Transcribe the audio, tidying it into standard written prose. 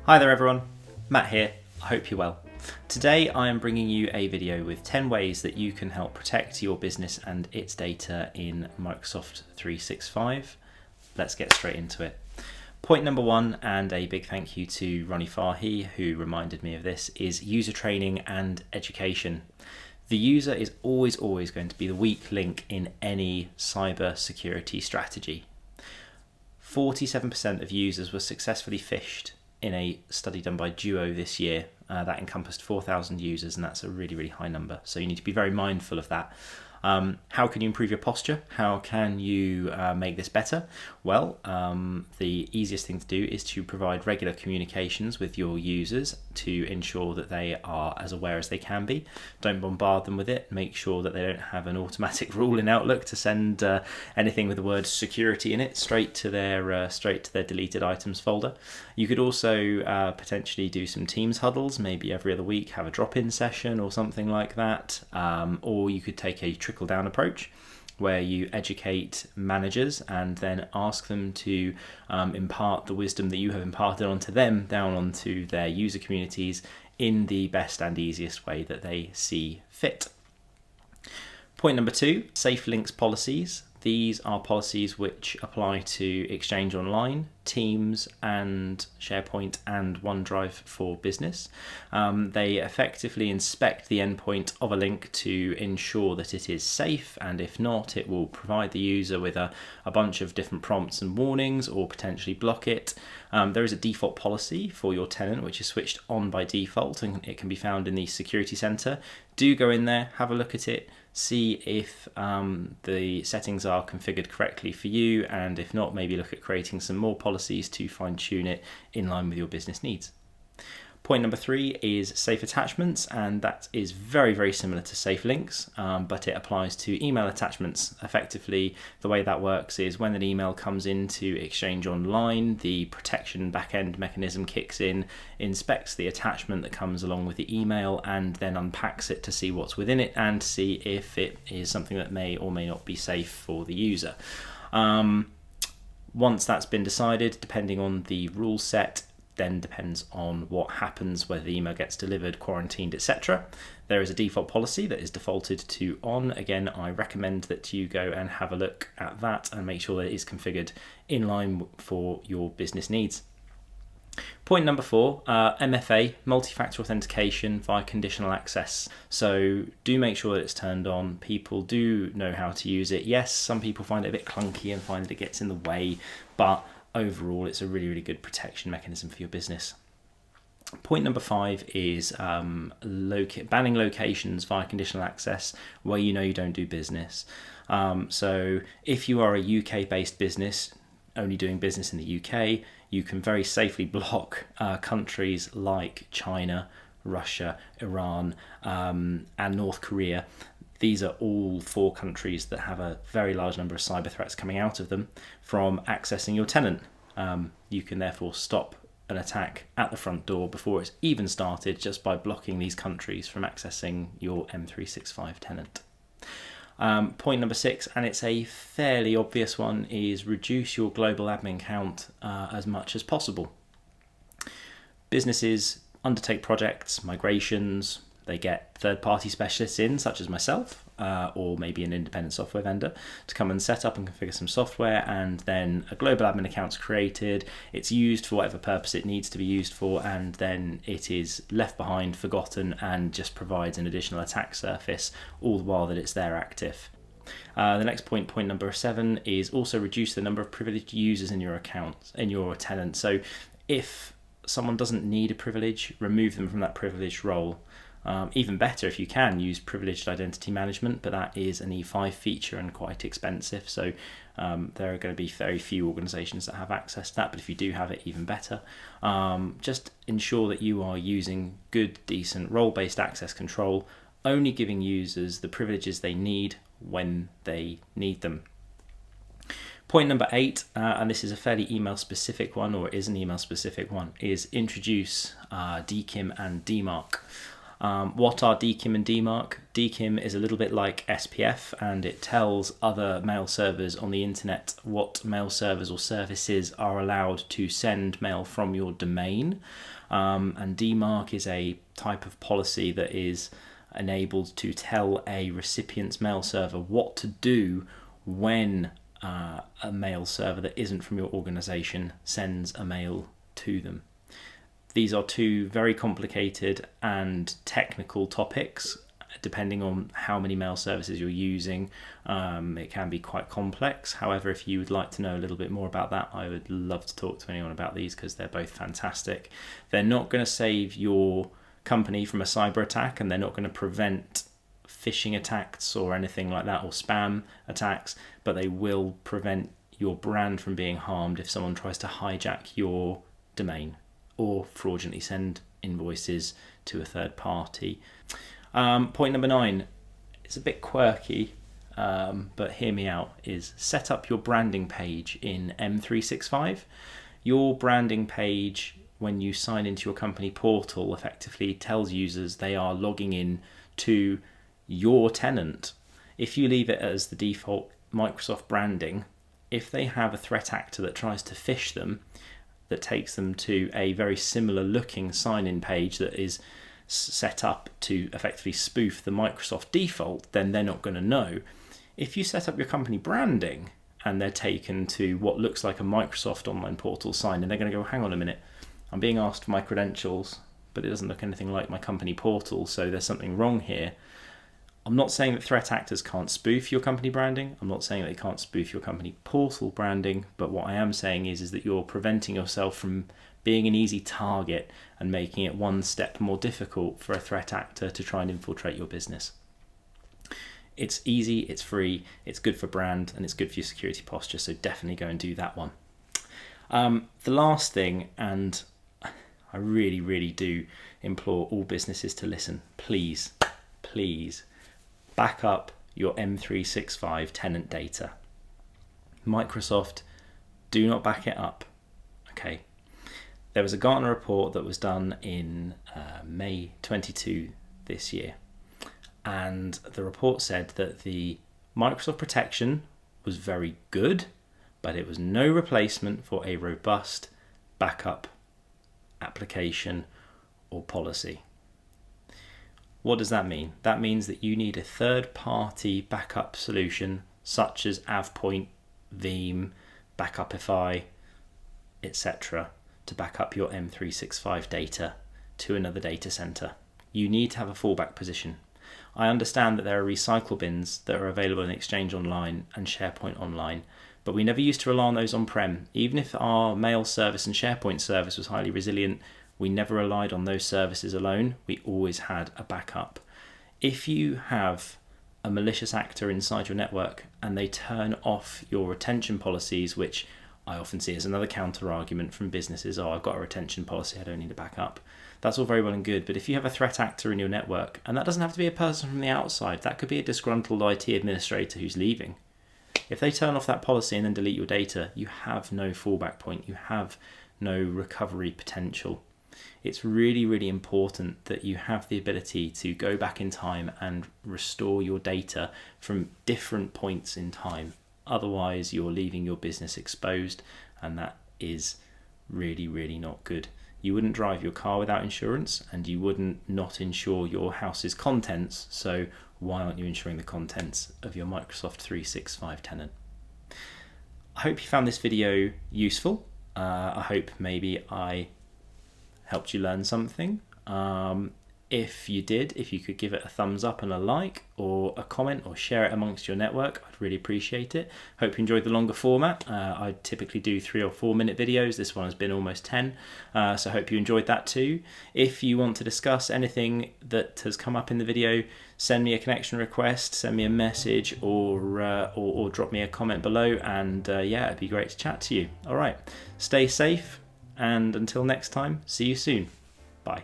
Hi there everyone, Matt here, I hope you're well. Today I am bringing you a video with 10 ways that you can help protect your business and its data in Microsoft 365. Let's get straight into it. Point number one, and a big thank you to Ronnie Fahy who reminded me of this, is user training and education. The user is always going to be the weak link in any cyber security strategy. 47% of users were successfully phished in a study done by Duo this year. That encompassed 4,000 users, and that's a really high number. So you need to be very mindful of that. How can you improve your posture? How can you make this better? Well, the easiest thing to do is to provide regular communications with your users to ensure that they are as aware as they can be. Don't bombard them with it. Make sure that they don't have an automatic rule in Outlook to send anything with the word security in it straight to their deleted items folder. You could also potentially do some Teams huddles, maybe every other week, have a drop-in session or something like that. Or you could take a trickle-down approach where you educate managers and then ask them to impart the wisdom that you have imparted onto them down onto their user communities in the best and easiest way that they see fit. Point number two, safe links policies. These are policies which apply to Exchange Online, Teams and SharePoint and OneDrive for Business. They effectively inspect the endpoint of a link to ensure that it is safe, and if not, it will provide the user with a bunch of different prompts and warnings or potentially block it. There is a default policy for your tenant which is switched on by default, and it can be found in the Security Center. Do go in there, have a look at it, see if the settings are configured correctly for you, and if not, maybe look at creating some more policies to fine-tune it in line with your business needs. Point number three is safe attachments, and that is very similar to safe links, but it applies to email attachments. Effectively, the way that works is when an email comes into Exchange Online, the protection backend mechanism kicks in, inspects the attachment that comes along with the email, and then unpacks it to see what's within it and see if it is something that may or may not be safe for the user. Once that's been decided, depending on the rule set, then depends on what happens, whether the email gets delivered, quarantined, etc. There is a default policy that is defaulted to on. Again, I recommend that you go and have a look at that and make sure that it is configured in line for your business needs. Point number four, MFA, multi-factor authentication via conditional access. So do make sure that it's turned on. People do know how to use it. Yes, some people find it a bit clunky and find that it gets in the way, but overall, it's a really good protection mechanism for your business. Point number five is banning locations via conditional access where you know you don't do business. So if you are a UK-based business, only doing business in the UK, you can very safely block countries like China, Russia, Iran, and North Korea. These are all four countries that have a very large number of cyber threats coming out of them from accessing your tenant. You can therefore stop an attack at the front door before it's even started just by blocking these countries from accessing your M365 tenant. Point number six, and it's a fairly obvious one, is reduce your global admin count as much as possible. Businesses undertake projects, migrations. They get third-party specialists in, such as myself, or maybe an independent software vendor, to come and set up and configure some software, and then a global admin account's created. It's used for whatever purpose it needs to be used for, and then it is left behind, forgotten, and just provides an additional attack surface, all the while that it's there active. The next point number 7, is also reduce the number of privileged users in your account, in your tenant. So if someone doesn't need a privilege, remove them from that privileged role. Even better if you can use privileged identity management, but that is an E5 feature and quite expensive, so there are going to be very few organizations that have access to that, but if you do have it, even better. Just ensure that you are using good, decent role-based access control, only giving users the privileges they need when they need them. Point number 8, and this is a fairly email-specific one, or it is an email-specific one, is introduce DKIM and DMARC. What are DKIM and DMARC? DKIM is a little bit like SPF, and it tells other mail servers on the internet what mail servers or services are allowed to send mail from your domain. And DMARC is a type of policy that is enabled to tell a recipient's mail server what to do when a mail server that isn't from your organization sends a mail to them. These are two very complicated and technical topics. Depending on how many mail services you're using, it can be quite complex. However, if you would like to know a little bit more about that, I would love to talk to anyone about these because they're both fantastic. They're not going to save your company from a cyber attack, and they're not going to prevent phishing attacks or anything like that, or spam attacks, but they will prevent your brand from being harmed if someone tries to hijack your domain or fraudulently send invoices to a third party. Point number 9, it's a bit quirky, but hear me out, is set up your branding page in M365. Your branding page, when you sign into your company portal, effectively tells users they are logging in to your tenant. If you leave it as the default Microsoft branding, if they have a threat actor that tries to phish them, that takes them to a very similar looking sign-in page that is set up to effectively spoof the Microsoft default, then they're not going to know. If you set up your company branding and they're taken to what looks like a Microsoft online portal sign, and they're going to go, hang on a minute, I'm being asked for my credentials, but it doesn't look anything like my company portal, so there's something wrong here. I'm not saying that threat actors can't spoof your company branding. I'm not saying that they can't spoof your company portal branding, but what I am saying is that you're preventing yourself from being an easy target and making it one step more difficult for a threat actor to try and infiltrate your business. It's easy, it's free, it's good for brand, and it's good for your security posture, so definitely go and do that one. The last thing, and I really, really do implore all businesses to listen, please, back up your M365 tenant data. Microsoft, do not back it up. Okay. There was a Gartner report that was done in May 22 this year, and the report said that the Microsoft protection was very good, but it was no replacement for a robust backup application or policy. What does that mean? That means that you need a third-party backup solution such as AvePoint, Veeam, Backupify, etc. to back up your M365 data to another data center. You need to have a fallback position. I understand that there are recycle bins that are available in Exchange Online and SharePoint Online, but we never used to rely on those on-prem. Even if our mail service and SharePoint service was highly resilient, we never relied on those services alone. We always had a backup. If you have a malicious actor inside your network and they turn off your retention policies, which I often see as another counter argument from businesses, oh, I've got a retention policy, I don't need a backup. That's all very well and good, but if you have a threat actor in your network, and that doesn't have to be a person from the outside, that could be a disgruntled IT administrator who's leaving. If they turn off that policy and then delete your data, you have no fallback point, you have no recovery potential. It's really, really important that you have the ability to go back in time and restore your data from different points in time. Otherwise, you're leaving your business exposed, and that is really, really not good. You wouldn't drive your car without insurance, and you wouldn't not insure your house's contents, so why aren't you insuring the contents of your Microsoft 365 tenant? I hope you found this video useful. I hope maybe I helped you learn something. If you did, if you could give it a thumbs up and a like or a comment or share it amongst your network, I'd really appreciate it. Hope you enjoyed the longer format. I typically do 3 or 4 minute videos. This one has been almost 10, so hope you enjoyed that too. If you want to discuss anything that has come up in the video, send me a connection request, send me a message, or drop me a comment below, and yeah, it'd be great to chat to you. All right, stay safe, and until next time, see you soon. Bye.